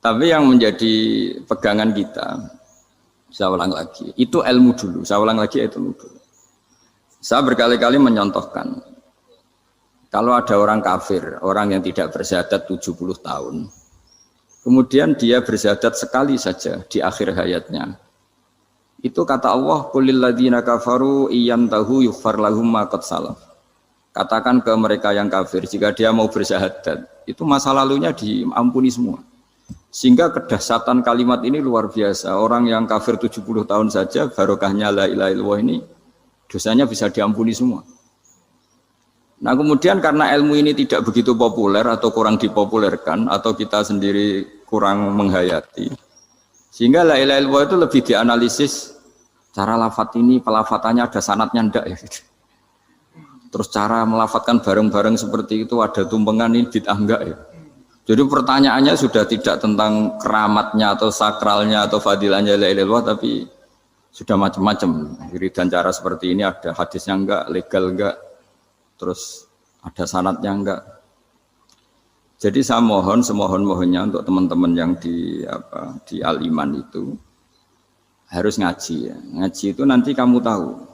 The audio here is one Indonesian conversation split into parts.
Tapi yang menjadi pegangan kita, saya ulang lagi, itu ilmu dulu. Saya ulang lagi itu ilmu dulu. Saya berkali-kali menyontohkan, kalau ada orang kafir, orang yang tidak bersyahadat 70 tahun, kemudian dia bersyahadat sekali saja di akhir hayatnya. Itu kata Allah, qulil ladzina kafaru iyantahu yughfar lahum ma qad salaf. Katakan ke mereka yang kafir, jika dia mau bersyahadat, itu masa lalunya diampuni semua. Sehingga kedahsyatan kalimat ini luar biasa. Orang yang kafir 70 tahun saja, barokahnya la ilaha illallah ini, dosanya bisa diampuni semua. Nah kemudian karena ilmu ini tidak begitu populer atau kurang dipopulerkan, atau kita sendiri kurang menghayati, sehingga la ilaha illallah itu lebih dianalisis, cara lafadz ini, pelafatannya ada sanadnya enggak ya gitu. Terus cara melafatkan bareng-bareng seperti itu ada tumpengan ini bid'ah enggak ya. Jadi pertanyaannya sudah tidak tentang keramatnya atau sakralnya atau fadilahnya la ilaha illallah, tapi sudah macam-macam. Dan cara seperti ini ada hadisnya enggak, legal enggak, terus ada sanadnya enggak. Jadi saya mohon semohon-mohonnya untuk teman-teman yang di Al-Iman itu harus ngaji ya. Ngaji itu nanti kamu tahu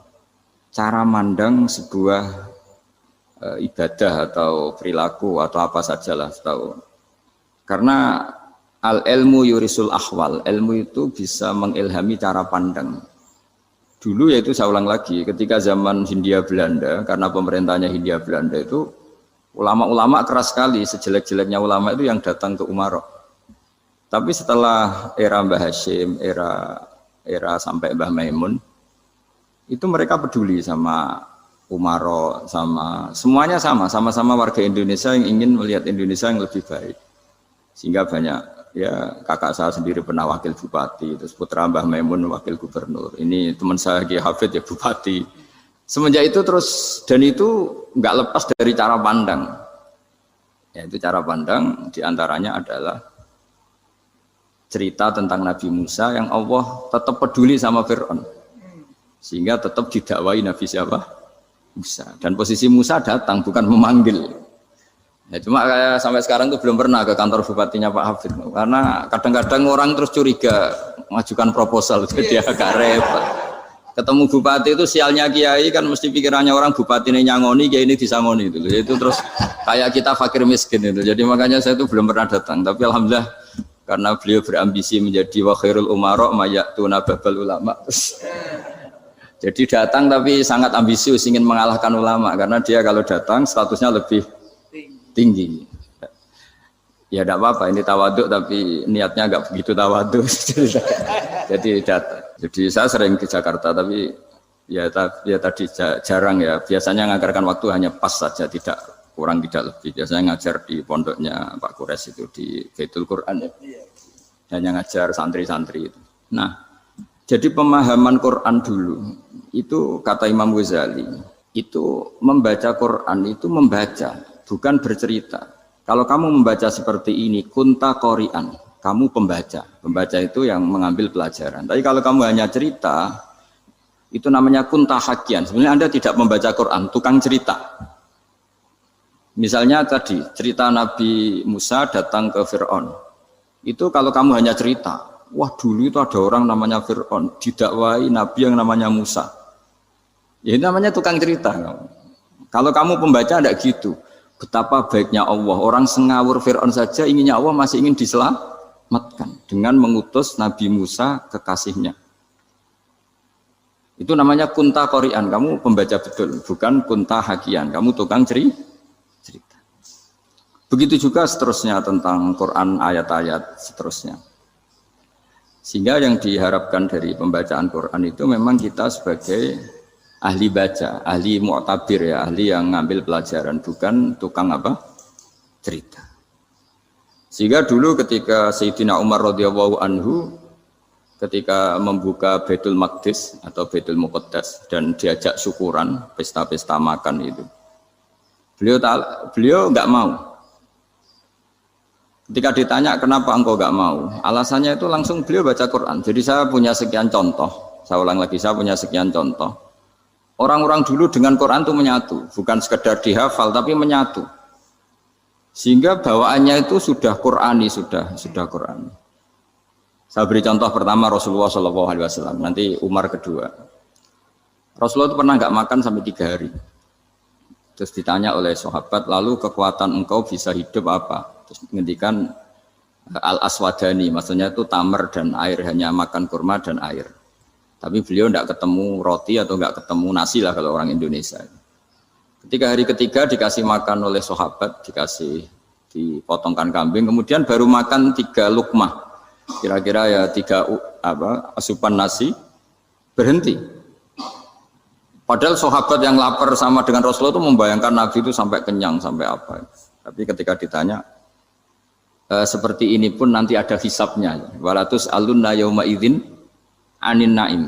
cara mandang sebuah ibadah atau perilaku atau apa sajalah tahu. Karena al-ilmu yurisul ahwal, ilmu itu bisa mengilhami cara pandang. Dulu yaitu saya ulang lagi, ketika zaman Hindia Belanda, karena pemerintahnya Hindia Belanda itu, ulama-ulama keras sekali, sejelek-jeleknya ulama itu yang datang ke Umarok. Tapi setelah era Mbah Hashim, era sampai Mbah Maimun, itu mereka peduli sama Umarok, sama semuanya sama-sama warga Indonesia yang ingin melihat Indonesia yang lebih baik. Sehingga banyak, ya kakak saya sendiri pernah wakil bupati, terus putra Mbah Maimun wakil gubernur. Ini teman saya Ki Hafid ya bupati. Semenjak itu terus, dan itu nggak lepas dari cara pandang. Yaitu cara pandang diantaranya adalah cerita tentang Nabi Musa yang Allah tetap peduli sama Fir'aun. Sehingga tetap didakwai Nabi siapa? Musa. Dan posisi Musa datang, bukan memanggil. Ya, cuma kayak sampai sekarang tuh belum pernah ke kantor bupatinya Pak Hafid, karena kadang-kadang orang terus curiga mengajukan proposal, jadi agak repot. Ketemu bupati itu sialnya kiai kan mesti pikirannya orang bupati ini nyangoni, kiai ini disangoni itu terus kayak kita fakir miskin itu. Jadi makanya saya itu belum pernah datang, tapi alhamdulillah karena beliau berambisi menjadi wa khairul umara mayatuna babal ulama. Jadi datang tapi sangat ambisius ingin mengalahkan ulama, karena dia kalau datang statusnya lebih tinggi. Ya tidak apa-apa, ini tawaduk tapi niatnya agak begitu tawaduk. Jadi saya sering ke Jakarta tapi ya tadi jarang ya. Biasanya ngajarkan waktu hanya pas saja, tidak kurang tidak lebih. Biasanya ngajar di pondoknya Pak Kures itu di Baitul Quran ya. Hanya ngajar santri-santri itu. Nah, jadi pemahaman Quran dulu itu kata Imam Ghazali, itu membaca Quran itu membaca, bukan bercerita. Kalau kamu membaca seperti ini, kunta qori'an, kamu pembaca. Pembaca itu yang mengambil pelajaran. Tapi kalau kamu hanya cerita, itu namanya kunta hakian. Sebenarnya Anda tidak membaca Quran, tukang cerita. Misalnya tadi, cerita Nabi Musa datang ke Fir'aun. Itu kalau kamu hanya cerita, wah dulu itu ada orang namanya Fir'aun, didakwai Nabi yang namanya Musa. Ya itu namanya tukang cerita. Kalau kamu pembaca tidak gitu. Betapa baiknya Allah, orang sengawur Fir'aun saja inginnya Allah masih ingin diselamatkan dengan mengutus Nabi Musa kekasihnya. Itu namanya kunta qori'an, kamu pembaca betul, bukan kunta hakian, kamu tukang cerita. Begitu juga seterusnya tentang Quran ayat-ayat seterusnya. Sehingga yang diharapkan dari pembacaan Quran itu memang kita sebagai ahli baca, ahli mu'tabir ya, ahli yang ngambil pelajaran, bukan tukang apa? Cerita. Sehingga dulu ketika Sayyidina Umar radhiyallahu anhu ketika membuka Baitul Maqdis atau Baitul Muqaddas dan diajak syukuran, pesta-pesta makan itu. Beliau enggak mau. Ketika ditanya kenapa engkau enggak mau? Alasannya itu langsung beliau baca Quran. Jadi saya punya sekian contoh. Saya ulang lagi, saya punya sekian contoh. Orang-orang dulu dengan Quran itu menyatu, bukan sekedar dihafal tapi menyatu. Sehingga bawaannya itu sudah Qur'ani, sudah Qur'ani. Saya beri contoh pertama Rasulullah SAW, nanti Umar kedua. Rasulullah itu pernah nggak makan sampai 3 hari. Terus ditanya oleh sahabat, lalu kekuatan engkau bisa hidup apa? Terus ngendikan al-aswadani, maksudnya itu tamar dan air, hanya makan kurma dan air. Tapi beliau tidak ketemu roti atau nggak ketemu nasi lah kalau orang Indonesia. Ketika hari ketiga dikasih makan oleh sahabat, dipotongkan kambing, kemudian baru makan 3 lukmah. Kira-kira ya 3 asupan nasi, berhenti. Padahal sahabat yang lapar sama dengan Rasulullah itu membayangkan Nabi itu sampai kenyang, sampai apa. Tapi ketika ditanya, seperti ini pun nanti ada hisabnya. Walatus alunna yauma idzin anin naim.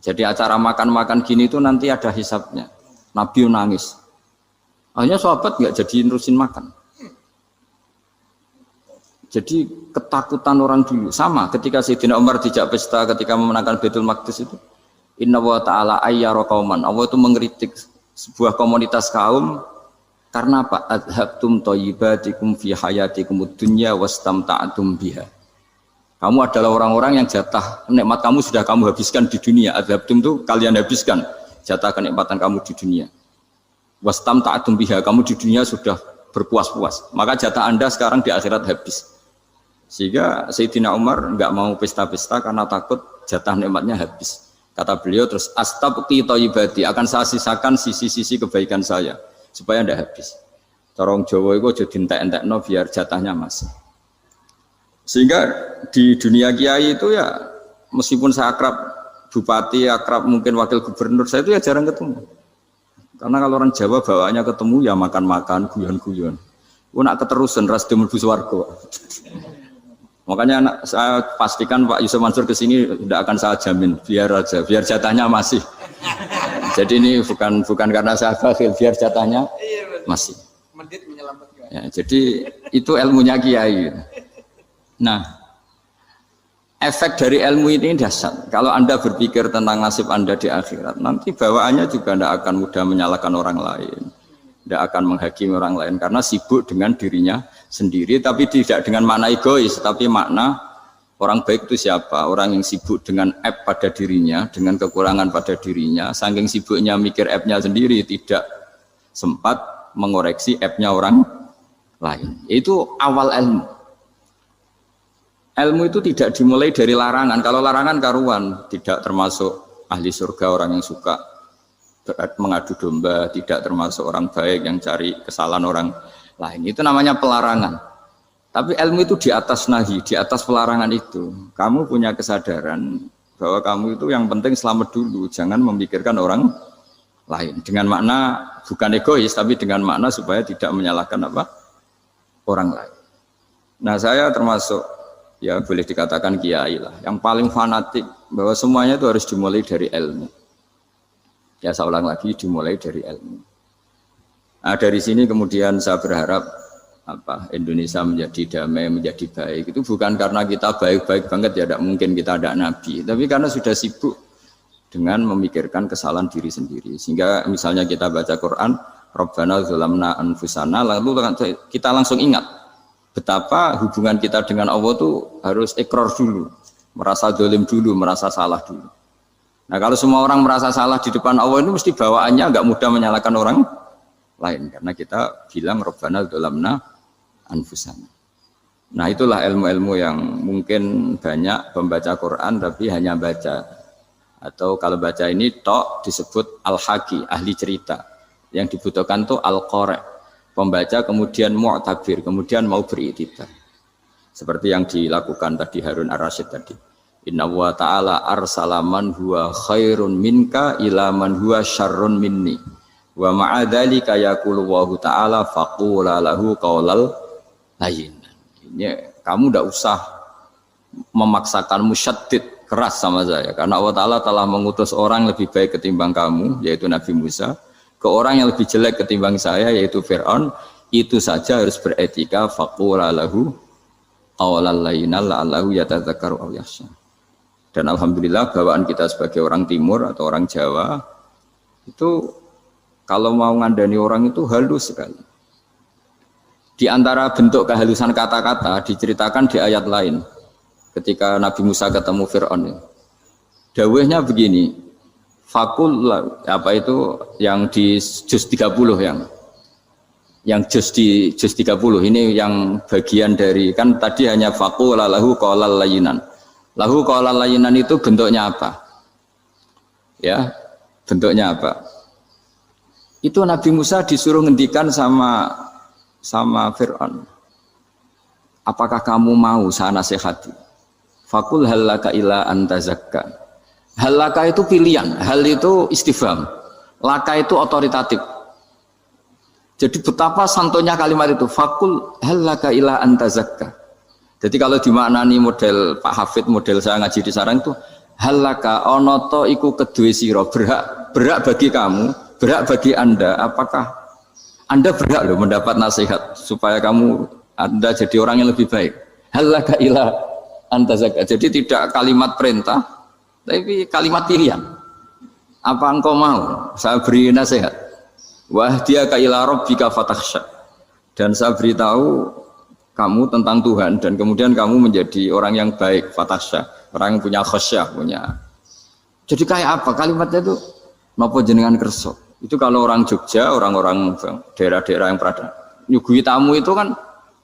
Jadi acara makan-makan gini itu nanti ada hisabnya. Nabi nangis. Akhirnya sahabat nggak jadi nerusin makan. Jadi ketakutan orang dulu sama ketika Sayyidina Umar dijak pesta ketika memenangkan Baitul Maqdis itu. Inna wa ta'ala ayyara qauman. Allah itu mengkritik sebuah komunitas kaum karena apa? Adhabtum thayyibatikum fi hayatikum dunya wastamta'tum biha. Kamu adalah orang-orang yang jatah nikmat kamu sudah kamu habiskan di dunia. Adhabtum itu kalian habiskan jatah kenikmatan kamu di dunia. Wastamta'tum biha, kamu di dunia sudah berpuas-puas. Maka jatah Anda sekarang di akhirat habis. Sehingga Sayyidina Umar enggak mau pesta-pesta karena takut jatah nikmatnya habis. Kata beliau terus astabqi thayyibati, akan saya sisakan sisi-sisi kebaikan saya supaya tidak habis. Corong Jawa itu aja dientek-entekno biar jatahnya masih. Sehingga di dunia kiai itu ya meskipun saya akrab bupati, akrab mungkin wakil gubernur, saya itu ya jarang ketemu. Karena kalau orang Jawa bawaannya ketemu ya makan-makan, guyon-guyon. Nak keterusan ras mlebu swarga. Makanya saya pastikan Pak Yusuf Mansur kesini tidak akan saya jamin, biar aja, biar jatahnya masih. Jadi ini bukan karena saya bakhil, biar jatahnya masih. Ya, jadi itu ilmunya kiai. Nah, efek dari ilmu ini dahsyat. Kalau Anda berpikir tentang nasib Anda di akhirat, nanti bawaannya juga tidak akan mudah menyalahkan orang lain, tidak akan menghakimi orang lain karena sibuk dengan dirinya sendiri, tapi tidak dengan makna egois, tapi makna orang baik itu siapa? Orang yang sibuk dengan app pada dirinya, dengan kekurangan pada dirinya, saking sibuknya mikir app-nya sendiri, tidak sempat mengoreksi app-nya orang lain. Itu awal ilmu. Ilmu itu tidak dimulai dari larangan. Kalau larangan karuan, tidak termasuk ahli surga orang yang suka mengadu domba, tidak termasuk orang baik yang cari kesalahan orang lain. Itu namanya pelarangan. Tapi ilmu itu di atas nahi, di atas pelarangan itu. Kamu punya kesadaran bahwa kamu itu yang penting selamat dulu, jangan memikirkan orang lain. Dengan makna bukan egois, tapi dengan makna supaya tidak menyalahkan orang lain. Nah, saya termasuk ya boleh dikatakan kiai lah, yang paling fanatik bahwa semuanya itu harus dimulai dari ilmu. Ya saya ulang lagi, dimulai dari ilmu. Nah, dari sini kemudian saya berharap Indonesia menjadi damai, menjadi baik. Itu bukan karena kita baik-baik banget ya, tidak mungkin kita ada nabi, tapi karena sudah sibuk dengan memikirkan kesalahan diri sendiri. Sehingga misalnya kita baca Quran, Rabbana dzalamna anfusana, lalu kita langsung ingat betapa hubungan kita dengan Allah itu harus ikrar dulu, merasa dolim dulu, merasa salah dulu. Nah, kalau semua orang merasa salah di depan Allah itu mesti bawaannya agak mudah menyalahkan orang lain, karena kita bilang Rabbana dzalamna anfusana. Nah, itulah ilmu-ilmu yang mungkin banyak pembaca Quran tapi hanya baca, atau kalau baca ini tok disebut al-haqi, ahli cerita. Yang dibutuhkan tuh al-qari', pembaca kemudian mu'tabir, kemudian mau beriktibar. Seperti yang dilakukan tadi Harun Ar-Rasyid tadi. Inna wa ta'ala arsala man huwa khairun minka ila man huwa syarrun minni. Wa ma'adzalika yaqulu wa ta'ala faqula lahu qaulal layyin. Ini kamu tidak usah memaksakan musyaddid keras sama saya, karena Allah Ta'ala telah mengutus orang lebih baik ketimbang kamu, yaitu Nabi Musa, ke orang yang lebih jelek ketimbang saya, yaitu Fir'aun. Itu saja harus beretika. Faqula lahu qaulal layyinan la'allahu yatadzakkaru aw yakhsha. Dan alhamdulillah bawaan kita sebagai orang Timur atau orang Jawa itu kalau mau ngandani orang itu halus sekali. Di antara bentuk kehalusan kata-kata diceritakan di ayat lain. Ketika Nabi Musa ketemu Fir'aun. Dawuhnya begini. Fakul apa itu yang di juz 30 yang juz di juz 30 ini yang bagian dari kan tadi hanya fakul lahu qaulal layyinan. Lahu qaulal layyinan itu bentuknya apa? Ya, bentuknya apa? Itu Nabi Musa disuruh ngendikan sama Fir'aun. Apakah kamu mau saya nasihati? Fakul halaka ila antazakka. Halaka itu pilihan, hal itu istifham. Laka itu otoritatif. Jadi betapa santonya kalimat itu. Fakul halaka ila antazakka. Jadi kalau dimaknani model Pak Hafid, model saya ngaji di sarang itu halaka onoto iku kedue sira, berhak bagi kamu, berhak bagi Anda. Apakah Anda berhak loh mendapat nasihat supaya Anda jadi orang yang lebih baik. Halaka ila antazakka. Jadi tidak kalimat perintah, tapi kalimat pilihan. Apa engkau mau saya beri nasihat? Wahdiyaka ila rabbika fatakhsha. Dan saya beritahu kamu tentang Tuhan dan kemudian kamu menjadi orang yang baik, fatakhsha, orang yang punya khasyah, punya. Jadi kayak apa kalimatnya itu? Napa jenengan kersa? Itu kalau orang Jogja, orang-orang daerah-daerah yang berada nyuguhi tamu itu kan,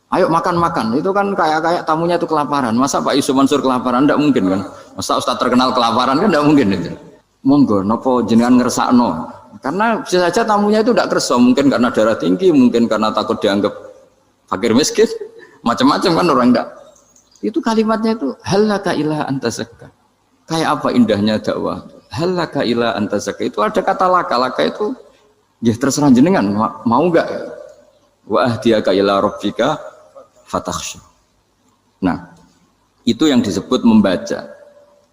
ayo makan-makan. Itu kan kayak tamunya itu kelaparan. Masa Pak Yusuf Mansur kelaparan? Tidak mungkin kan. Masa Ustadz terkenal kelaparan kan tidak mungkin itu. Monggo, nopo jenengan ngersakno. Karena bisa saja tamunya itu tidak kerso. Mungkin karena darah tinggi, mungkin karena takut dianggap fakir miskin. Macam-macam kan orang tidak. Itu kalimatnya itu halaka ila antazakka. Kayak apa indahnya dakwah. Halaka ila antazakka itu ada kata laka itu ya terserah jenengan mau enggak. Wa ahdiyaka ila rabbika fatakhsha. Nah, itu yang disebut membaca.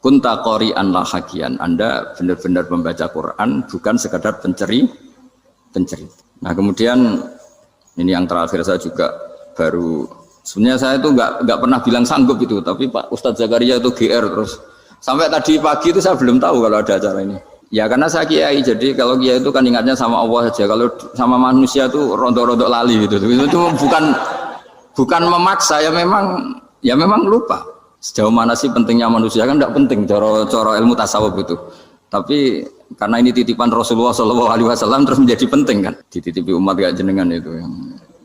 Kunta qari'an la hakian. Anda benar-benar membaca Quran, bukan sekadar pencerita. Nah, kemudian ini yang terakhir saya juga baru sebenarnya saya itu enggak pernah bilang sanggup itu, tapi Pak Ustadz Zakaria itu GR terus. Sampai tadi pagi itu saya belum tahu kalau ada acara ini. Ya karena saya kiai, jadi kalau kiai itu kan ingatnya sama Allah saja. Kalau sama manusia itu rontok-rontok lali gitu. Itu bukan memaksa, ya memang lupa. Sejauh mana sih pentingnya manusia kan tidak penting cara ilmu tasawuf itu. Tapi karena ini titipan Rasulullah SAW terus menjadi penting kan. Dititipi umat gak jenengan itu yang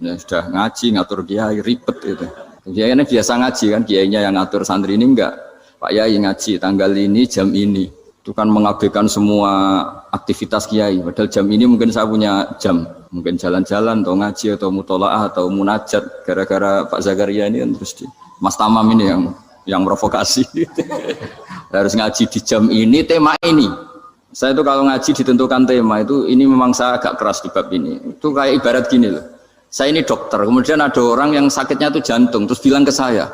ya sudah ngaji ngatur kiai ribet itu. Kiai ini biasa ngaji kan, kiainya yang ngatur, santri ini enggak. Pak Yai ngaji tanggal ini jam ini itu kan mengabaikan semua aktivitas kiai. Padahal jam ini mungkin saya punya jam, mungkin jalan-jalan atau ngaji atau mutolaah atau munajat. Gara-gara Pak Zakaria ini kan terus Mas Tamam ini yang provokasi. Harus ngaji di jam ini, tema ini. Saya itu kalau ngaji ditentukan tema itu, ini memang saya agak keras di bab ini. Itu kayak ibarat gini loh. Saya ini dokter, kemudian ada orang yang sakitnya itu jantung, terus bilang ke saya,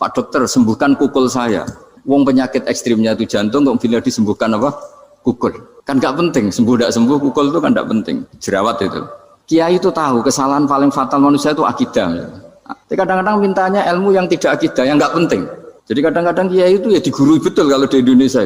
Pak dokter sembuhkan kukul saya. Wong penyakit ekstrimnya itu jantung, kok bila disembuhkan apa? Kukul. Kan gak penting, sembuh tidak sembuh, kukul itu kan gak penting. Jerawat itu. Kiai itu tahu kesalahan paling fatal manusia itu akidah. Tapi kadang-kadang mintanya ilmu yang tidak akidah, yang gak penting. Jadi kadang-kadang kiai itu ya digurui betul kalau di Indonesia.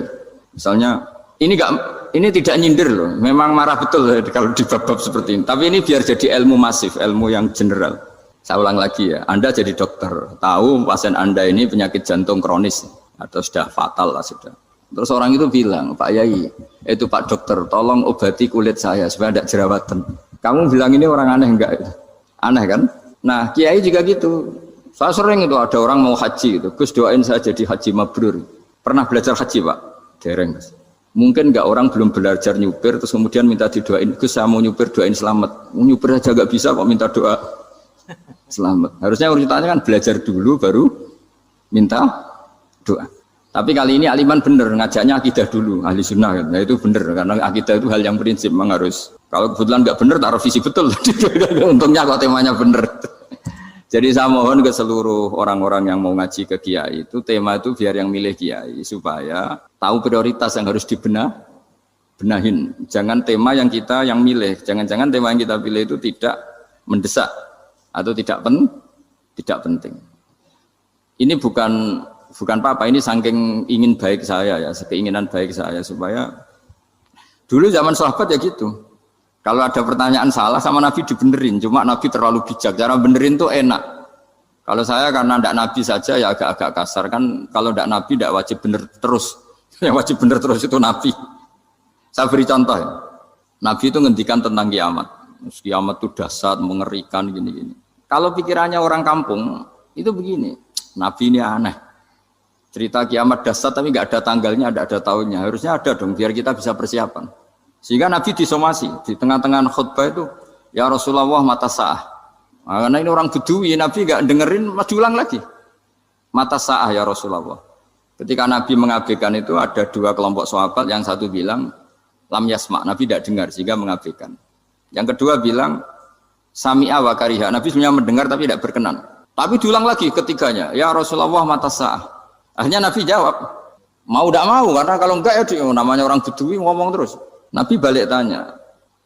Misalnya ini tidak nyindir loh, memang marah betul kalau di bab-bab seperti ini. Tapi ini biar jadi ilmu masif, ilmu yang general. Saya ulang lagi ya, Anda jadi dokter, tahu pasien Anda ini penyakit jantung kronis atau sudah fatal lah sudah. Terus orang itu bilang, Pak Yai, itu Pak dokter, tolong obati kulit saya supaya tidak jerawatan. Kamu bilang ini orang aneh enggak? Aneh kan? Nah, kiai juga gitu. Saya sering itu ada orang mau haji gitu, Gus doain saya jadi haji mabrur. Pernah belajar haji Pak? Dereng. Mungkin enggak orang belum belajar nyupir, terus kemudian minta didoain, Gus saya mau nyupir doain selamat. Mau nyupir aja enggak bisa kok minta doa selamat. Harusnya urutannya kan belajar dulu baru minta doa. Tapi kali ini aliman bener ngajaknya akidah dulu, ahli sunnah kan. Nah itu bener karena akidah itu hal yang prinsip memang harus. Kalau kebetulan nggak bener taruh visi betul. Untungnya kok temanya bener. Jadi saya mohon ke seluruh orang-orang yang mau ngaji ke kiai itu tema itu biar yang milih kiai supaya tahu prioritas yang harus benahin. Jangan tema yang milih. Jangan-jangan tema yang kita pilih itu tidak mendesak atau tidak penting. Ini bukan apa-apa, ini saking ingin baik saya ya, keinginan baik saya supaya dulu zaman sahabat ya gitu. Kalau ada pertanyaan salah sama Nabi dibenerin, cuma Nabi terlalu bijak. Cara benerin tuh enak. Kalau saya karena tidak Nabi saja ya agak-agak kasar kan. Kalau tidak Nabi tidak wajib bener terus. Yang wajib bener terus itu Nabi. Saya beri contoh ya. Nabi itu ngendikan tentang kiamat. Kiamat itu dahsyat, mengerikan gini-gini. Kalau pikirannya orang kampung itu begini. Nabi ini aneh. Cerita kiamat dahsyat tapi nggak ada tanggalnya, nggak ada tahunnya. Harusnya ada dong biar kita bisa persiapan. Sehingga Nabi disomasi di tengah-tengah khutbah itu, ya Rasulullah mata sa'ah. Nah, karena ini orang Bedui, Nabi nggak dengerin, masih ulang lagi. Mata sa'ah ya Rasulullah. Ketika Nabi mengabaikan itu ada dua kelompok sahabat, yang satu bilang lam yasma, Nabi tidak dengar sehingga mengabaikan. Yang kedua bilang sami'a wa kariha, Nabi sebenarnya mendengar tapi tidak berkenan. Tapi diulang lagi ketiganya, ya Rasulullah mata sa'ah. Akhirnya Nabi jawab, mau tidak mau, karena kalau enggak ya namanya orang Bedui ngomong terus. Nabi balik tanya,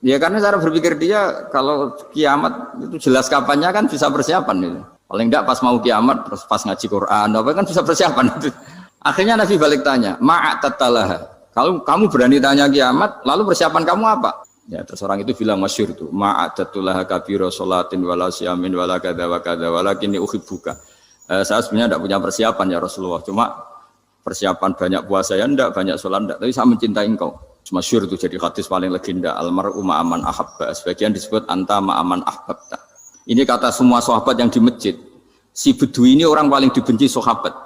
ya karena cara berpikir dia kalau kiamat itu jelas kapannya kan bisa persiapan itu. Paling enggak pas mau kiamat, terus pas ngaji Quran, apa kan bisa persiapan itu. Akhirnya Nabi balik tanya, ma'atatallaha. Kalau kamu berani tanya kiamat, lalu persiapan kamu apa? Ya terus orang itu bilang masyhur itu, ma'atatallaha kabira sholatin wala siyamin wala kadza wa kadza walakinni uhibbuka. Saya sebenarnya tidak punya persiapan ya Rasulullah, cuma persiapan banyak puasa ya enggak, banyak sholat enggak, tapi saya mencintai engkau. Masyhur itu jadi hadis paling legenda, almar'u ma'aman ahabba, sebagian disebut anta ma'aman ahbabta. Ini kata semua sahabat yang di masjid. Si Bedui ini orang paling dibenci sahabat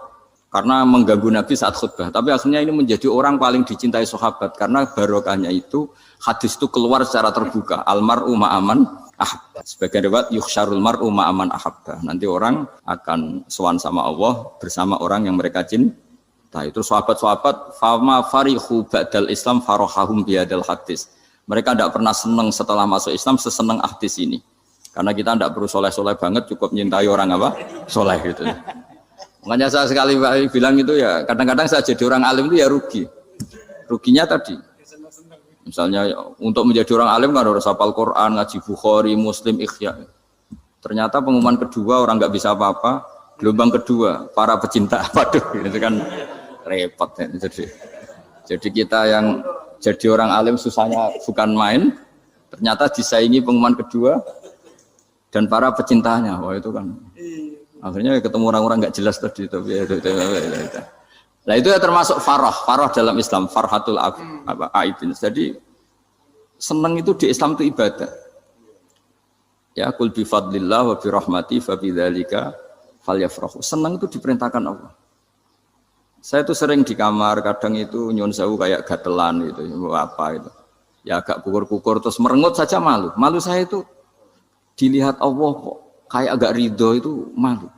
karena mengganggu Nabi saat khutbah, tapi akhirnya ini menjadi orang paling dicintai sahabat karena barokahnya itu hadis itu keluar secara terbuka, almar'u ma'aman ahabba. Sebagian riwayat yuhsyarul mar'u ma'aman ahabba. Nanti orang akan sowan sama Allah bersama orang yang mereka cintai. Nah, itu sahabat-sahabat fama farihu ba'dal Islam farohahum biadal hadis. Mereka tidak pernah senang setelah masuk Islam sesenang hadis ini. Karena kita tidak perlu soleh-soleh banget, cukup menyintai orang apa? Soleh gitu. Makanya saya sekali bilang itu ya, kadang-kadang saya jadi orang alim itu ya rugi. Ruginya tadi. Misalnya untuk menjadi orang alim kan harus hafal Quran, ngaji Bukhari, Muslim, Ikhya. Ternyata pengumuman kedua orang nggak bisa apa-apa. Gelombang kedua para pecinta, waduh, itu kan repot ya. Jadi kita yang jadi orang alim susahnya bukan main, ternyata disaingi pengumuman kedua dan para pecintanya. Wah itu kan akhirnya ketemu orang-orang nggak jelas tadi. Nah itu ya termasuk farah dalam Islam, farhatul aibin. Jadi senang itu di Islam itu ibadah. Ya kul bi fadlillah wa bi rahmati fa bidzalika falyafrahu. Senang itu diperintahkan Allah. Saya tuh sering di kamar, kadang itu nyun sewu kayak gatelan gitu, apa itu. Ya agak kukur-kukur terus merengut saja malu. Malu saya itu dilihat Allah kok kayak agak ridho itu malu.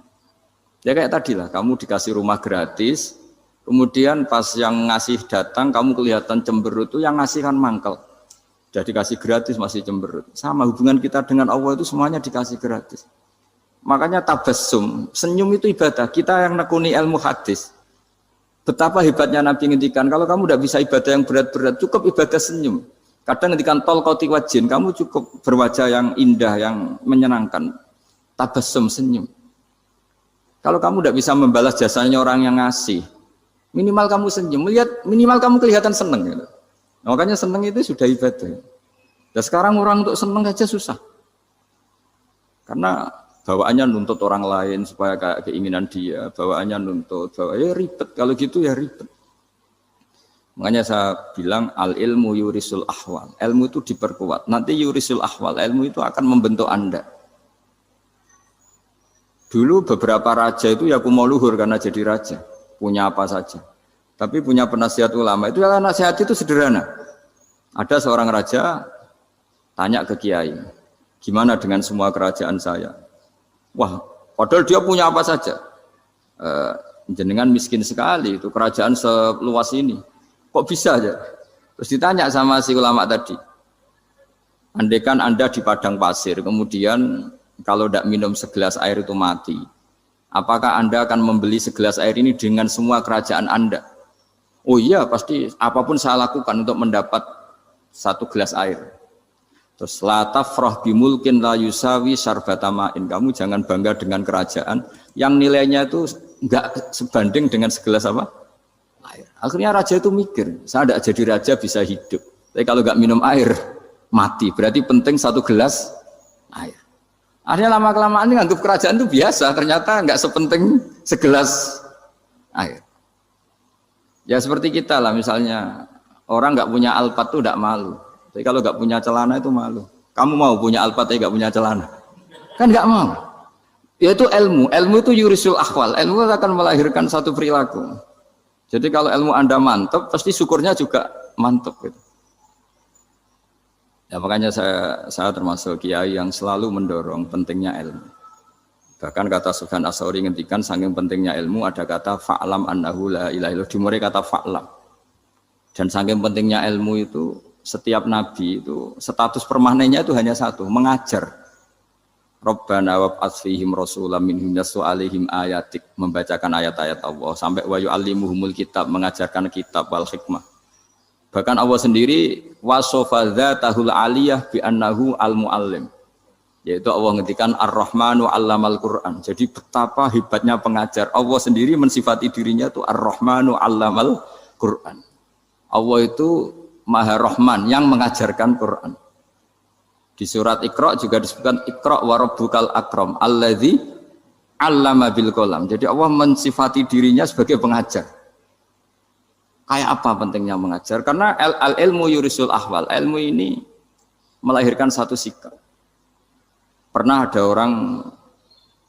Ya kayak tadi lah, kamu dikasih rumah gratis, kemudian pas yang ngasih datang kamu kelihatan cemberut, itu yang ngasih kan mangkel. Sudah dikasih gratis masih cemberut. Sama hubungan kita dengan Allah itu semuanya dikasih gratis. Makanya tabassum, senyum itu ibadah. Kita yang nekuni ilmu hadis. Betapa hebatnya Nabi ngendikan, kalau kamu tidak bisa ibadah yang berat-berat, cukup ibadah senyum. Kadang ngendikan tol qati wajhin, kamu cukup berwajah yang indah, yang menyenangkan. Tabassum, senyum. Kalau kamu tidak bisa membalas jasanya orang yang ngasih, minimal kamu senyum, minimal kamu kelihatan senang. Gitu. Makanya senang itu sudah ibadah. Dan sekarang orang untuk senang saja susah. Karena bawaannya nuntut orang lain supaya kayak keinginan dia, bawaannya nuntut, ya ribet. Kalau gitu ya ribet. Makanya saya bilang al ilmu yurisul ahwal. Ilmu itu diperkuat. Nanti yurisul ahwal, ilmu itu akan membentuk Anda. Dulu beberapa raja itu ya mau luhur karena jadi raja, punya apa saja. Tapi punya penasihat ulama, itu ya nasihat itu sederhana. Ada seorang raja tanya ke kiai, gimana dengan semua kerajaan saya? Wah, padahal dia punya apa saja. Jenengan miskin sekali, itu kerajaan seluas ini. Kok bisa aja? Terus ditanya sama si ulama tadi. Andaikan Anda di padang pasir, kemudian kalau tidak minum segelas air itu mati. Apakah Anda akan membeli segelas air ini dengan semua kerajaan Anda? Oh iya, pasti apapun saya lakukan untuk mendapat satu gelas air. Terus la tafrah bimulkin la yusawi syarbatamain. Kamu jangan bangga dengan kerajaan yang nilainya itu enggak sebanding dengan segelas apa? Air. Akhirnya raja itu mikir, saya tidak jadi raja bisa hidup. Tapi kalau enggak minum air, mati. Berarti penting satu gelas air. Akhirnya lama-kelamaan ini nganggap kerajaan itu biasa, ternyata nggak sepenting segelas air. Ya seperti kita lah, misalnya orang nggak punya alpat itu tidak malu. Tapi kalau nggak punya celana itu malu. Kamu mau punya alpat tapi nggak punya celana? Kan nggak mau. Yaitu ilmu itu yurisul akhwal. Ilmu akan melahirkan satu perilaku. Jadi kalau ilmu Anda mantap, pasti syukurnya juga mantap. Gitu. Ya makanya saya termasuk kiai yang selalu mendorong pentingnya ilmu. Bahkan kata Sufyan Ats-Tsauri ngendikan saking pentingnya ilmu ada kata fa'lam annahu la ilaha illallah, dimulai kata fa'lam. Dan saking pentingnya ilmu itu setiap nabi itu status permanennya itu hanya satu, mengajar. Rabbana wab'ats fihim rasulam minhum yatlu 'alaihim ayatik, membacakan ayat-ayat Allah sampai wa yu'allimuhumul kitab, mengajarkan kitab wal hikmah. Bahkan Allah sendiri wasofa dzatahul aliyah bi annahu al-muallim. Yaitu Allah ngendikan Ar-Rahmanu 'allamal Qur'an. Jadi betapa hebatnya pengajar. Allah sendiri mensifati dirinya itu Ar-Rahmanu 'allamal Qur'an. Allah itu Maha Rahman yang mengajarkan Quran. Di surat Iqra juga disebutkan Iqra wa rabbukal akram alladzi 'allama bil qalam. Jadi Allah mensifati dirinya sebagai pengajar. Kayak apa pentingnya mengajar? Karena al-ilmu yurisul ahwal. Ilmu ini melahirkan satu sikap. Pernah ada orang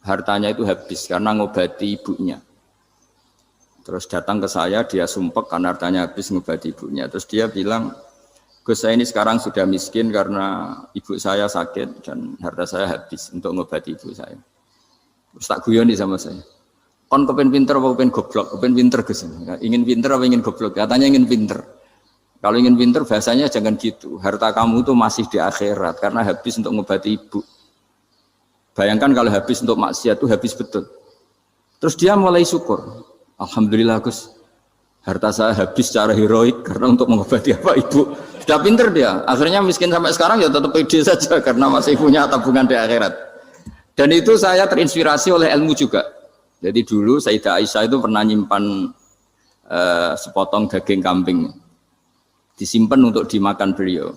hartanya itu habis karena ngobati ibunya. Terus datang ke saya, dia sumpek karena hartanya habis ngobati ibunya. Terus dia bilang, Gus saya ini sekarang sudah miskin karena ibu saya sakit dan harta saya habis untuk ngobati ibu saya. Terus tak guyoni sama saya. Kon kepen pinter apa kepen goblok? Kepen pinter Gus. Ingin pinter apa ingin goblok? Katanya ingin pinter. Kalau ingin pinter bahasanya jangan gitu. Harta kamu itu masih di akhirat karena habis untuk ngobati ibu. Bayangkan kalau habis untuk maksiat itu habis betul. Terus dia mulai syukur. Alhamdulillah Gus. Harta saya habis secara heroik karena untuk mengobati apa ibu. Sudah pinter dia. Akhirnya miskin sampai sekarang ya tetap pede saja karena masih punya tabungan di akhirat. Dan itu saya terinspirasi oleh ilmu juga. Jadi dulu Sayyidah Aisyah itu pernah nyimpan sepotong daging kambing, disimpan untuk dimakan beliau,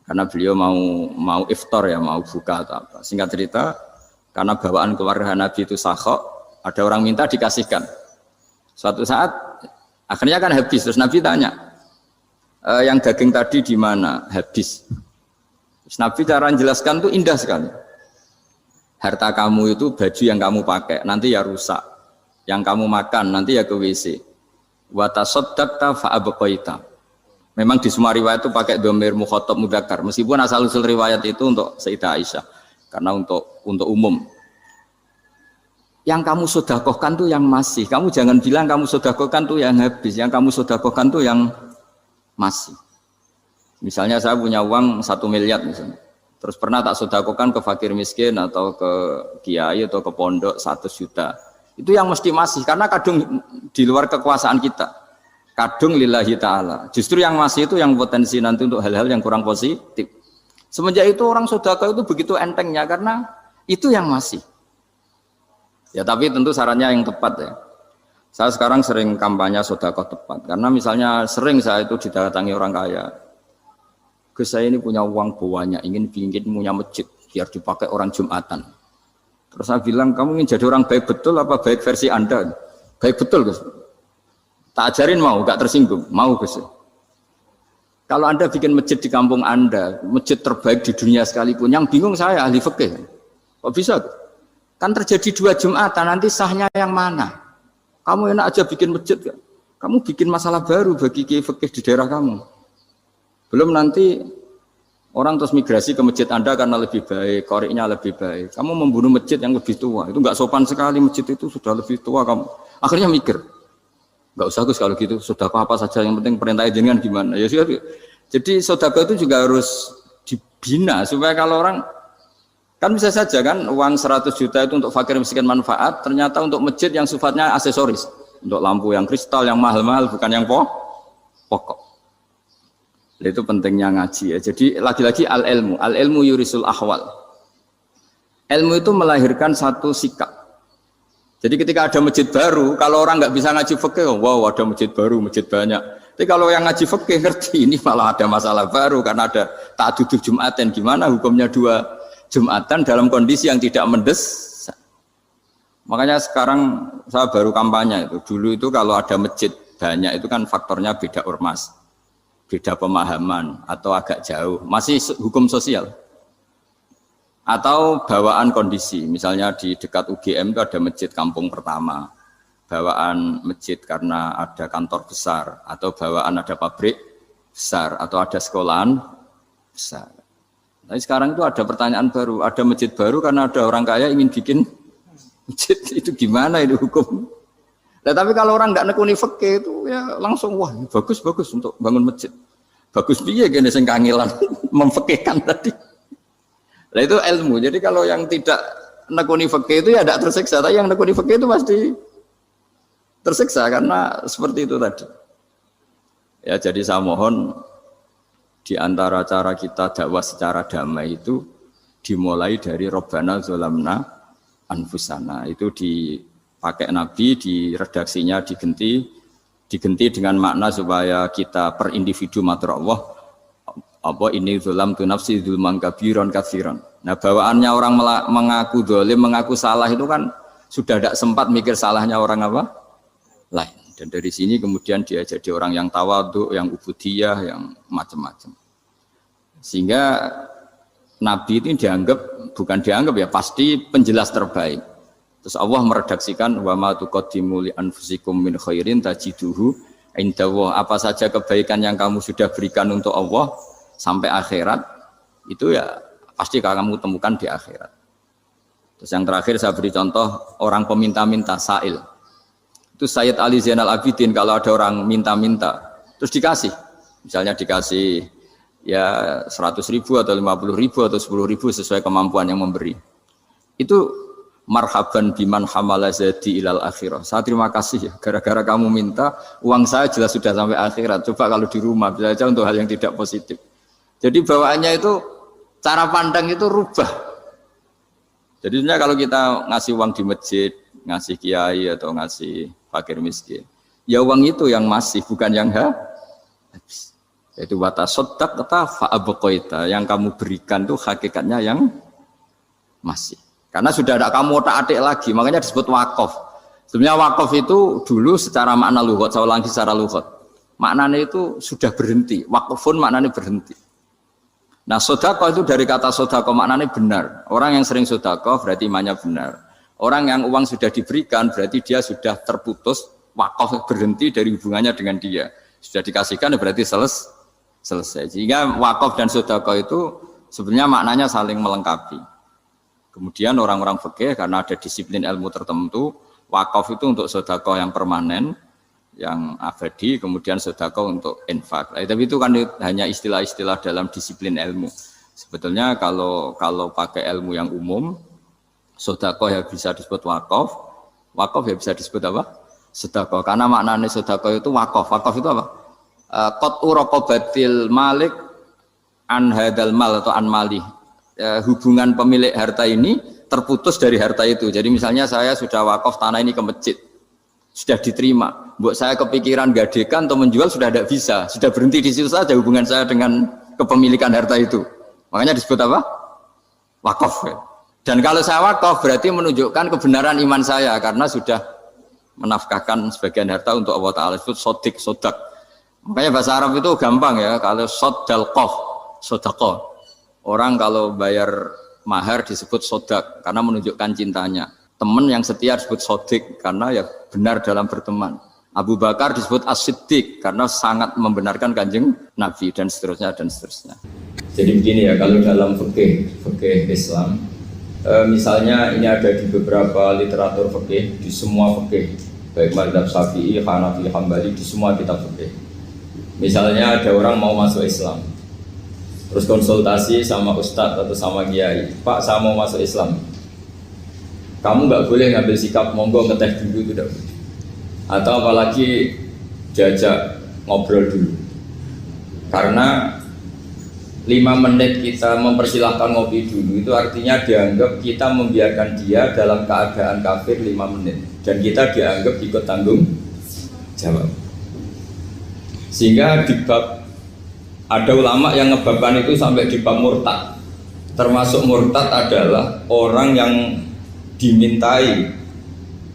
karena beliau mau iftar ya, mau buka atau apa. Singkat cerita, karena bawaan keluarga Nabi itu sakhok, ada orang minta dikasihkan. Suatu saat akhirnya kan habis, terus Nabi tanya, yang daging tadi di mana? Habis. Terus Nabi cara menjelaskan itu indah sekali. Harta kamu itu baju yang kamu pakai nanti ya rusak, yang kamu makan nanti ya ke WC. Wa tasaddaqta fa abqaita. Memang di semua riwayat itu pakai dhamir mukhatab mudzakkar, meskipun asal usul riwayat itu untuk Sayyidah Aisyah karena untuk umum. Yang kamu sedekahkan tuh yang masih. Kamu jangan bilang kamu sedekahkan tuh yang habis, yang kamu sedekahkan tuh yang masih. Misalnya saya punya uang 1 miliar misalnya. Terus pernah tak sedekahkan ke fakir miskin atau ke kiai atau ke pondok 100 juta. Itu yang mesti masih, karena kadung di luar kekuasaan kita. Kadung lillahi ta'ala. Justru yang masih itu yang potensi nanti untuk hal-hal yang kurang positif. Semenjak itu orang sedekah itu begitu entengnya, karena itu yang masih. Ya tapi tentu sarannya yang tepat ya. Saya sekarang sering kampanye sedekah tepat. Karena misalnya sering saya itu didatangi orang kaya. Gus saya ini punya uang banyak, ingin punya masjid biar dipakai orang Jumatan. Terus saya bilang, kamu ingin jadi orang baik betul apa baik versi Anda? Baik betul Gus. Tak ajarin mau, gak tersinggung, mau Gus. Kalau Anda bikin masjid di kampung Anda, masjid terbaik di dunia sekalipun, yang bingung saya ahli fikih. Kok bisa? Kan terjadi 2 Jumatan, nanti sahnya yang mana? Kamu enak aja bikin masjid, kamu bikin masalah baru bagi kiai fikih di daerah kamu. Belum nanti orang terus migrasi ke masjid Anda karena lebih baik, koriknya lebih baik. Kamu membunuh masjid yang lebih tua, itu nggak sopan sekali, masjid itu sudah lebih tua kamu. Akhirnya mikir, nggak usah Gus kalau gitu, sedekah apa saja, yang penting perintah jenengan gimana. Ya sudah. Jadi sedekah itu juga harus dibina supaya kalau orang kan bisa saja kan uang 100 juta itu untuk fakir miskin manfaat, ternyata untuk masjid yang sifatnya aksesoris, untuk lampu yang kristal yang mahal-mahal bukan yang pokok. Itu pentingnya ngaji ya. Jadi lagi-lagi al-ilmu yurisul ahwal. Ilmu itu melahirkan satu sikap. Jadi ketika ada masjid baru, kalau orang nggak bisa ngaji fikih, wow ada masjid baru, masjid banyak. Tapi kalau yang ngaji fikih ngerti ini malah ada masalah baru karena ada ta'dudul Jum'atan. Gimana hukumnya 2 Jum'atan dalam kondisi yang tidak mendesak. Makanya sekarang saya baru kampanye itu. Dulu itu kalau ada masjid banyak itu kan faktornya beda ormas, beda pemahaman atau agak jauh. Masih hukum sosial. Atau bawaan kondisi. Misalnya di dekat UGM itu ada masjid kampung pertama. Bawaan masjid karena ada kantor besar, atau bawaan ada pabrik besar, atau ada sekolahan besar. Tapi sekarang itu ada pertanyaan baru, ada masjid baru karena ada orang kaya ingin bikin masjid, itu gimana itu hukum? Nah, tapi kalau orang nggak nekuni fikih itu ya langsung wah bagus untuk bangun masjid. Bagus piye gini sing kangelan memfikihkan tadi. Nah itu ilmu. Jadi kalau yang tidak nekuni fikih itu ya tidak tersiksa, tapi yang nekuni fikih itu pasti tersiksa karena seperti itu tadi. Ya jadi saya mohon di antara cara kita dakwah secara damai itu dimulai dari Rabbana Zolamna Anfusana. Itu dipakai Nabi, di redaksinya diganti dengan makna supaya kita per individu matur Allah apa ini zolam tu nafsi zulman kabiron katsiran. Nah bawaannya orang mengaku dolim, mengaku salah itu kan sudah tidak sempat mikir salahnya orang apa lain, dan dari sini kemudian dia jadi orang yang tawadhu, yang ubudiyah, yang macam-macam. Sehingga Nabi itu bukan dianggap ya, pasti penjelas terbaik. Terus Allah meredaksikan wa ma tuqaddimu li anfusikum min khairin tajiduhu indallah. Apa saja kebaikan yang kamu sudah berikan untuk Allah sampai akhirat itu ya pasti kamu temukan di akhirat. Terus yang terakhir saya beri contoh orang peminta-minta sa'il. Itu Sayyid Ali Zainal Abidin kalau ada orang minta-minta terus dikasih, misalnya dikasih ya 100.000 atau 50.000 atau 10.000 sesuai kemampuan yang memberi, itu marhaban biman hamala zadi ilal akhirah. Saya terima kasih ya, gara-gara kamu minta uang saya jelas sudah sampai akhirat. Coba kalau di rumah bisa saja untuk hal yang tidak positif. Jadi bawaannya itu cara pandang itu rubah. Jadi sebenarnya kalau kita ngasih uang di masjid, ngasih kiai atau ngasih fakir miskin, ya uang itu yang masih, bukan yang habis. Yaitu watasodak kata fa'abqaita, yang kamu berikan itu hakikatnya yang masih. Karena sudah ada kamu otak-atik lagi, makanya disebut wakaf. Sebenarnya wakaf itu dulu secara makna lughat, saya ulangi secara lughat. Maknanya itu sudah berhenti, wakafun maknanya berhenti. Nah sedekah itu dari kata sedekah maknanya benar. Orang yang sering sedekah berarti imannya benar. Orang yang uang sudah diberikan berarti dia sudah terputus, wakaf berhenti dari hubungannya dengan dia. Sudah dikasihkan berarti selesai. Sehingga wakaf dan sedekah itu sebenarnya maknanya saling melengkapi. Kemudian orang-orang fikih karena ada disiplin ilmu tertentu, wakaf itu untuk sedekah yang permanen, yang abadi, kemudian sedekah untuk infak. Tapi itu kan hanya istilah-istilah dalam disiplin ilmu. Sebetulnya kalau pakai ilmu yang umum, sedekah ya bisa disebut wakaf ya bisa disebut apa? Sedekah. Karena maknanya sedekah itu wakaf. Wakaf itu apa? Qat'u raqabatil malik an hadal mal atau an mali. Hubungan pemilik harta ini terputus dari harta itu. Jadi misalnya saya sudah wakaf tanah ini ke masjid, sudah diterima. Buat saya kepikiran gadekan atau menjual sudah tidak bisa, sudah berhenti di situ saja hubungan saya dengan kepemilikan harta itu. Makanya disebut apa? Wakaf. Dan kalau saya wakaf berarti menunjukkan kebenaran iman saya karena sudah menafkahkan sebagian harta untuk Allah Ta'ala. Itu sodak. Makanya bahasa Arab itu gampang ya, kalau sodaqah. Orang kalau bayar mahar disebut sodak karena menunjukkan cintanya. Teman yang setia disebut sodik karena ya benar dalam berteman. Abu Bakar disebut as-siddiq karena sangat membenarkan kanjeng Nabi dan seterusnya. Jadi begini ya, kalau dalam fikih Islam, misalnya ini ada di beberapa literatur fikih, di semua fikih, baik mazhab Syafi'i, Hanafi, Hambali, di semua kitab fikih. Misalnya ada orang mau masuk Islam, terus konsultasi sama ustadz atau sama kiai, Pak saya mau masuk Islam, kamu nggak boleh ngambil sikap monggo ngeteh dulu, tidak boleh. Atau apalagi diajak ngobrol dulu, karena 5 menit kita mempersilahkan ngopi dulu itu artinya dianggap kita membiarkan dia dalam keadaan kafir 5 menit dan kita dianggap ikut tanggung jawab. Sehingga di bab ada ulama yang ngebabkan itu sampai di bab murtad. Termasuk murtad adalah orang yang dimintai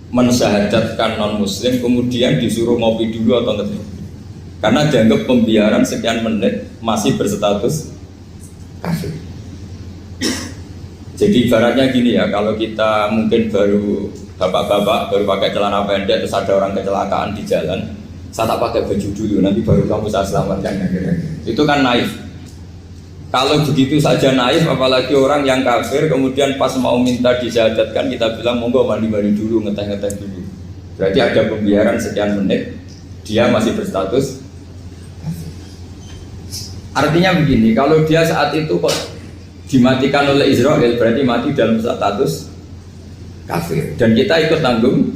mensyahadatkan non muslim kemudian disuruh ngopi dulu atau enggak, karena dianggap pembiaran sekian menit masih berstatus kafir. Jadi ibaratnya gini ya, kalau kita mungkin baru bapak-bapak baru pakai celana pendek terus ada orang kecelakaan di jalan, saya tak pakai baju dulu nanti baru kamu saya selamatkan, itu kan naif. Kalau begitu saja naif, apalagi orang yang kafir kemudian pas mau minta disyahadatkan kita bilang monggo mandi-mandi dulu, ngeteh-ngeteh dulu. Berarti ada pembiaran sekian menit, dia masih berstatus kafir. Artinya begini, kalau dia saat itu kok dimatikan oleh Israel, berarti mati dalam status kafir. Dan kita ikut tanggung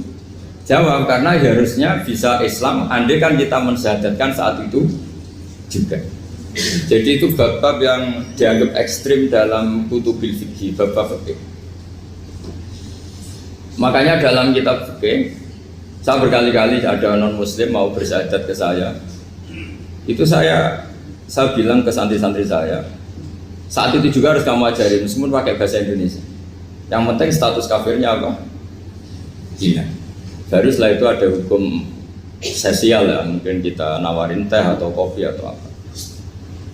jawab karena harusnya bisa Islam, andai kan kita mensyahadatkan saat itu juga. Jadi itu bab-bab yang dianggap ekstrim dalam kutubil fikih, bab-bab fikih. Makanya dalam kitab fikih, saya berkali-kali ada non muslim mau bersyahadat ke saya, itu saya bilang ke santri-santri saya, saat itu juga harus kamu ajarin, meskipun pakai bahasa Indonesia. Yang penting status kafirnya apa? Zina. Baru setelah itu ada hukum sosial ya, mungkin kita nawarin teh atau kopi atau apa.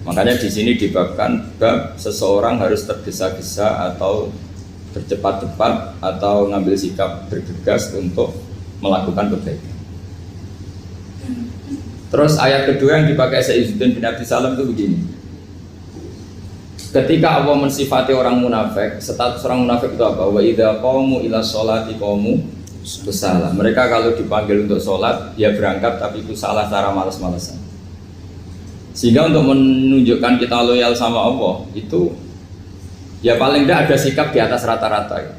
Makanya di sini dibabkan bab seseorang harus tergesa-gesa atau bercepat-cepat atau ngambil sikap bergegas untuk melakukan kebaikan. Terus ayat kedua yang dipakai Izzuddin bin Abdus Salam itu begini. Ketika Allah mensifati orang munafik, status orang munafik itu apa? Wa idza qamu ila sholati qamu kusala. Mereka kalau dipanggil untuk sholat, dia berangkat tapi kusala secara malas-malasan. Sehingga untuk menunjukkan kita loyal sama Allah itu ya paling tidak ada sikap di atas rata-rata ya.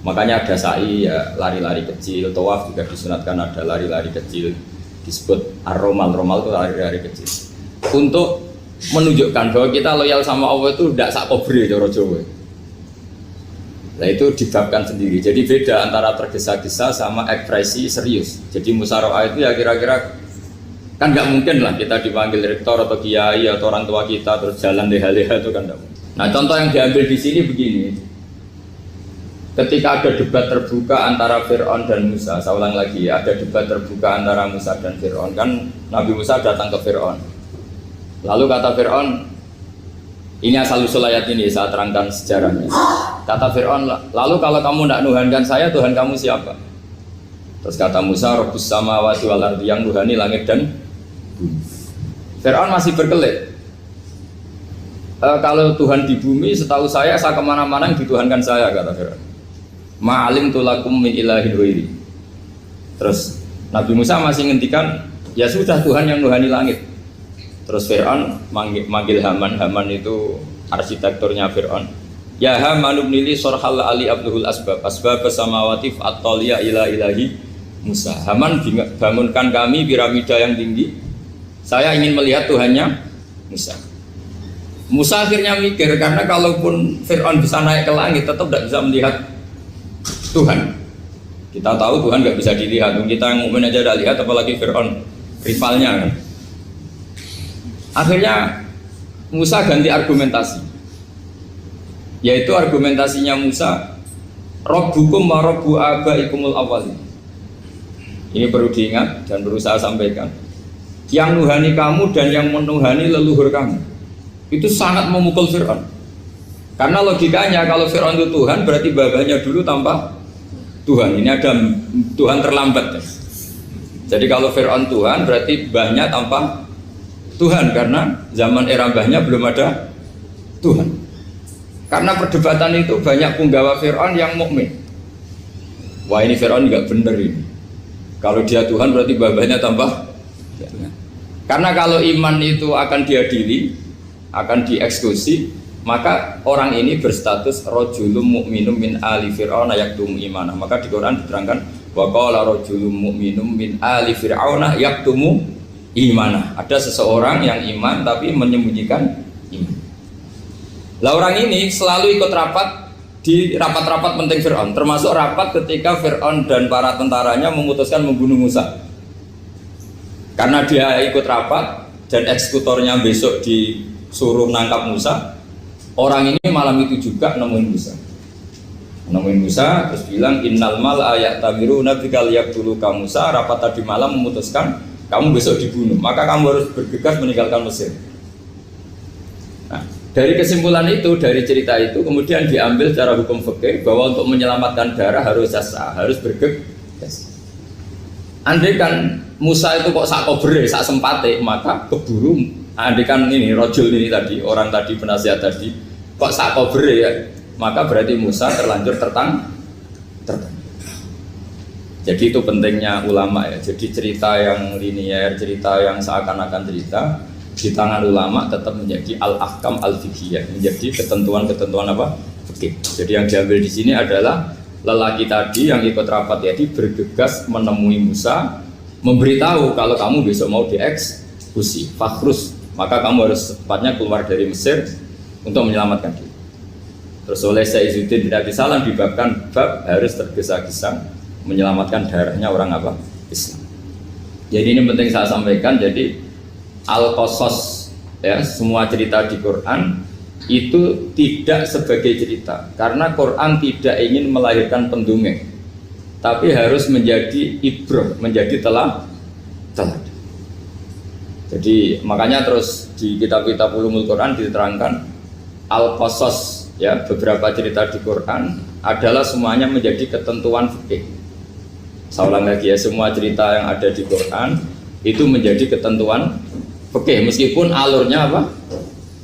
Makanya ada sa'i ya, lari-lari kecil, tawaf juga disunatkan ada lari-lari kecil, disebut ar-romal, romal itu lari-lari kecil untuk menunjukkan bahwa kita loyal sama Allah itu tidak sak kobre cara Jawa. Nah itu dibabkan sendiri. Jadi beda antara tergesa-gesa sama ekspresi serius. Jadi musyawarah itu ya kira-kira kan nggak mungkin lah kita dipanggil rektor atau kiai atau orang tua kita terus jalan leha-leha, itu kan nggak mungkin. Nah contoh yang diambil di sini begini, ketika ada debat terbuka antara Fir'aun dan Musa, saya ulang lagi ya, ada debat terbuka antara Musa dan Fir'aun, kan Nabi Musa datang ke Fir'aun, lalu kata Fir'aun, ini asal-usul ayat ini saya terangkan sejarahnya. Kata Fir'aun, lalu kalau kamu tidak nuhankan saya, Tuhan kamu siapa? Terus kata Musa, Rabbus samawati wal ardi, yang nuhani langit dan bumi. Fir'aun masih berkelit. Kalau Tuhan di bumi, setahu saya kemana-mana yang dituhankan saya, kata Fir'aun. Ma'alim tulakum min ilahin huiri. Terus Nabi Musa masih ngendikan, ya sudah Tuhan yang nuhani langit. Terus Fir'aun manggil Haman. Haman itu arsitekturnya Fir'aun. Ya Haman ibnili sorhal ali abduhul asbab samawati fa'atoliya ila ilahi Musa. Haman bangunkan kami piramida yang tinggi, saya ingin melihat Tuhannya Musa. Musa akhirnya mikir, karena kalaupun Fir'aun bisa naik ke langit tetap tidak bisa melihat Tuhan. Kita tahu Tuhan nggak bisa dilihat, kita yang mukmin aja udah lihat, apalagi Fir'aun rivalnya kan. Akhirnya Musa ganti argumentasi, yaitu argumentasinya Musa, Rabbukum wa Rabbu abaikumul awwalin. Ini perlu diingat dan perlu saya sampaikan. Yang nuhani kamu dan yang menuhani leluhur kamu, itu sangat memukul Fir'aun. Karena logikanya kalau Fir'aun itu Tuhan, berarti babanya dulu tanpa Tuhan. Ini ada Tuhan terlambat. Jadi kalau Fir'aun Tuhan, berarti mbahnya tanpa Tuhan, karena zaman era mbahnya belum ada Tuhan. Karena perdebatan itu banyak punggawa Fir'aun yang mukmin. Wah ini Fir'aun nggak bener ini. Kalau dia Tuhan berarti mbahnya tanpa Tuhan. Karena kalau iman itu akan diadili, akan dieksekusi, maka orang ini berstatus rajulun mukminum min ali fir'aun yaktumu imanah. Maka di Quran diterangkan wa qala rajulun mukminum min ali fir'aun yaktumu imanah. Ada seseorang yang iman tapi menyembunyikan iman. Lah orang ini selalu ikut rapat di rapat-rapat penting Fir'aun, termasuk rapat ketika Fir'aun dan para tentaranya memutuskan membunuh Musa. Karena dia ikut rapat dan eksekutornya besok disuruh nangkap Musa, orang ini malam itu juga nemuin Musa terus bilang innal mal ayat tabiru nabikal yaqtulu ka Musa, rapat tadi malam memutuskan kamu besok dibunuh, maka kamu harus bergegas meninggalkan Mesir. Nah, dari kesimpulan itu, dari cerita itu kemudian diambil secara hukum fikih bahwa untuk menyelamatkan darah harus jasa, harus bergegas. Andai kan Musa itu kok sak kobre, sak sempate, maka keburu. Andai kan ini rojul ini tadi, orang tadi penasihat tadi, kok sak kobre ya, maka berarti Musa terlanjur tertang. Jadi itu pentingnya ulama ya. Jadi cerita yang linier, cerita yang seakan-akan cerita di tangan ulama tetap menjadi al-ahkam al-fiqhiyah, menjadi ketentuan-ketentuan apa? Fikih. Jadi yang diambil di sini adalah lelaki tadi yang ikut rapat tadi bergegas menemui Musa, memberitahu kalau kamu besok mau dieksekusi, fakhrus, maka kamu harus secepatnya keluar dari Mesir untuk menyelamatkan diri. Terus oleh Saizuddin bin Abi Salam dibabkan bab harus tergesa-gesa menyelamatkan darahnya orang apa? Islam. Jadi ini penting saya sampaikan. Jadi al-qasas ya, semua cerita di Quran itu tidak sebagai cerita, karena Quran tidak ingin melahirkan pendongeng, tapi harus menjadi ibrah, menjadi teladan. Jadi makanya terus di kitab-kitab ulumul Quran diterangkan al-qasas ya, beberapa cerita di Quran adalah semuanya menjadi ketentuan fikih. Saya ulang lagi ya, semua cerita yang ada di Quran itu menjadi ketentuan fikih, meskipun alurnya apa?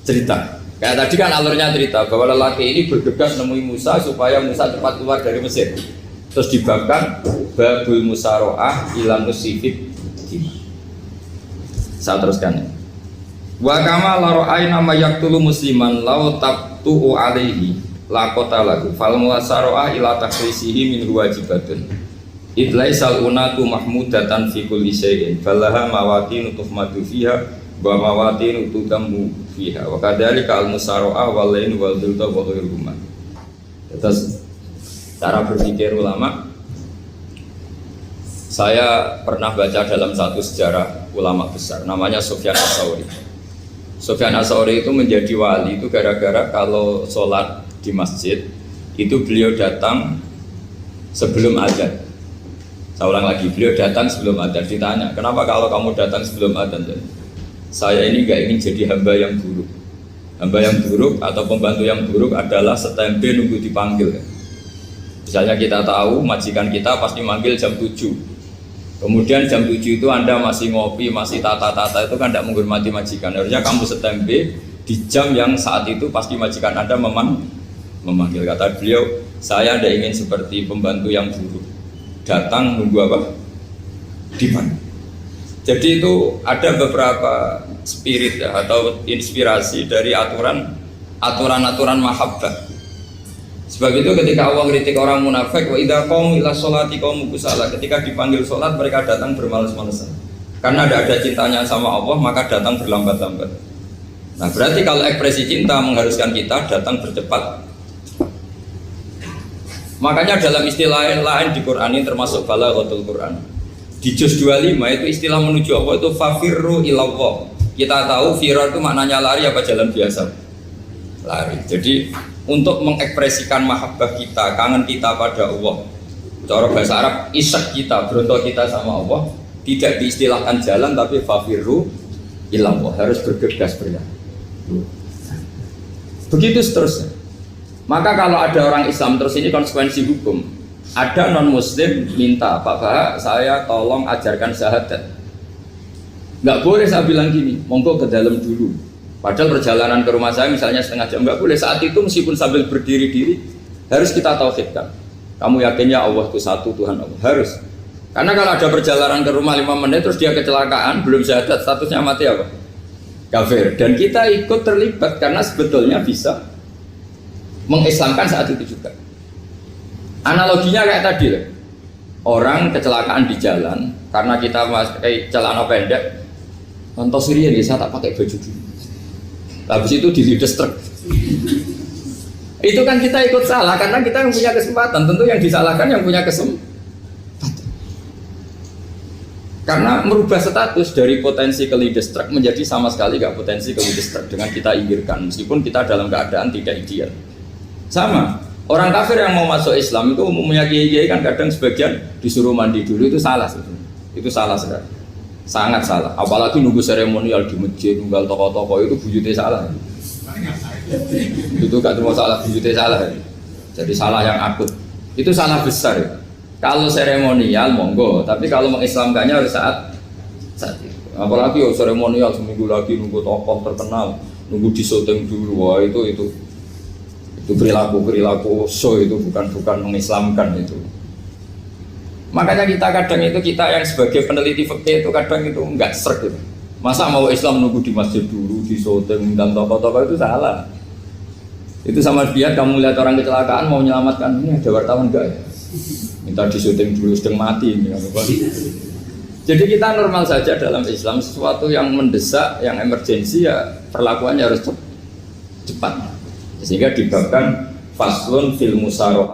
Cerita. Kayak tadi kan alurnya cerita bahwa lelaki ini bergegas nemui Musa supaya Musa cepat keluar dari Mesir. Terus dibabkan babul musaroah ilan musifik. Saya teruskan ya. Wa kama laro'ai nama yaktulu musliman lau tabtu'u alaihi lakota lagu fal musaroah ila takrisihi min wajibatun idlaisal unatu mahmudatan fi kulli syai'in falaha mawatin tuhmadu fiha wa mawatin tudamu fiha wa kadzalika al musaroah wal lain wal dhulta wa ghairuhuma. Terus cara berpikir ulama, saya pernah baca dalam satu sejarah ulama besar namanya Sufyan Ats-Tsauri. Sufyan Ats-Tsauri itu menjadi wali itu gara-gara kalau sholat di masjid itu beliau datang sebelum adzan. Saya ulang lagi, beliau datang sebelum adzan. Ditanya, kenapa kalau kamu datang sebelum adzan? Saya ini gak ingin jadi hamba yang buruk. Hamba yang buruk atau pembantu yang buruk adalah setempe nunggu dipanggil. Misalnya kita tahu majikan kita pasti manggil jam 7. Kemudian jam 7 itu Anda masih ngopi, masih tata-tata, itu kan tidak menghormati majikan. Harusnya kamu setempe di jam yang saat itu pasti majikan Anda memanggil. Kata beliau, saya tidak ingin seperti pembantu yang buruk. Datang nunggu apa? Dipanggil. Jadi itu ada beberapa spirit ya, atau inspirasi dari aturan-aturan mahabbah. Sebab itu ketika Allah kritik orang munafik, wa idza qamu ila sholati qamu kusala, ketika dipanggil sholat mereka datang bermalas-malasan. Karena ada cintanya sama Allah, maka datang berlambat-lambat. Nah, berarti kalau ekspresi cinta mengharuskan kita datang bercepat. Makanya dalam istilah lain di Quran ini termasuk balaghatul Quran. Di juz 25 itu istilah menuju Allah itu fafirru ilallah. Kita tahu firar itu maknanya lari apa jalan biasa? Lari. Jadi untuk mengekspresikan mahabbah kita, kangen kita pada Allah, cara bahasa Arab isak kita, berontok kita sama Allah, tidak diistilahkan jalan tapi fafirru ilallah, harus bergegas berjalan. Begitu seterusnya. Maka kalau ada orang Islam, terus ini konsekuensi hukum. Ada non muslim minta, Pak Bahak, saya tolong ajarkan syahadat. Nggak boleh saya bilang gini, monggo ke dalam dulu. Padahal perjalanan ke rumah saya misalnya setengah jam, nggak boleh. Saat itu meskipun sambil berdiri-diri harus kita tauhidkan. Kamu yakinnya Allah itu satu, Tuhan Allah, harus. Karena kalau ada perjalanan ke rumah 5 menit terus dia kecelakaan, belum syahadat, statusnya mati apa? Kafir. Dan kita ikut terlibat karena sebetulnya bisa mengislamkan saat itu juga. Analoginya kayak tadi loh. Orang kecelakaan di jalan karena kita pakai celana pendek, contoh Syria saya tak pakai baju dulu. Habis itu dilides truk. Itu kan kita ikut salah karena kita yang punya kesempatan. Tentu yang disalahkan yang punya kesempatan. Karena merubah status dari potensi ke leaderstruck menjadi sama sekali gak potensi ke leaderstruck dengan kita inggirkan, meskipun kita dalam keadaan tidak ideal. Sama, orang kafir yang mau masuk Islam itu umumnya kiai-kiai kan kadang sebagian disuruh mandi dulu, itu salah sebetulnya. Itu salah sekali, sangat salah. Apalagi nunggu seremonial di masjid, nunggal tokoh-tokoh itu bujutnya salah. Itu gak cuma salah, bujutnya salah. Jadi salah yang akut. Itu salah besar ya. Kalau seremonial monggo, tapi kalau mengislamkannya harus saat itu. Apalagi seremonial seminggu lagi nunggu tokoh terkenal, nunggu disyuting dulu, wah itu perilaku so, itu bukan mengislamkan itu. Makanya kita yang sebagai peneliti fikih itu kadang itu enggak serg gitu. Masa mau Islam nunggu di masjid dulu, disyuting dan tokoh-tokoh itu salah. Itu sama dia kamu lihat orang kecelakaan mau menyelamatkan, ini ada wartawan enggak ya? Minta disyuting dulu sedang mati ini. Jadi kita normal saja dalam Islam, sesuatu yang mendesak, yang emergensi ya perlakuannya harus cepat. Sehingga dibabkan faslun fil musyawarah.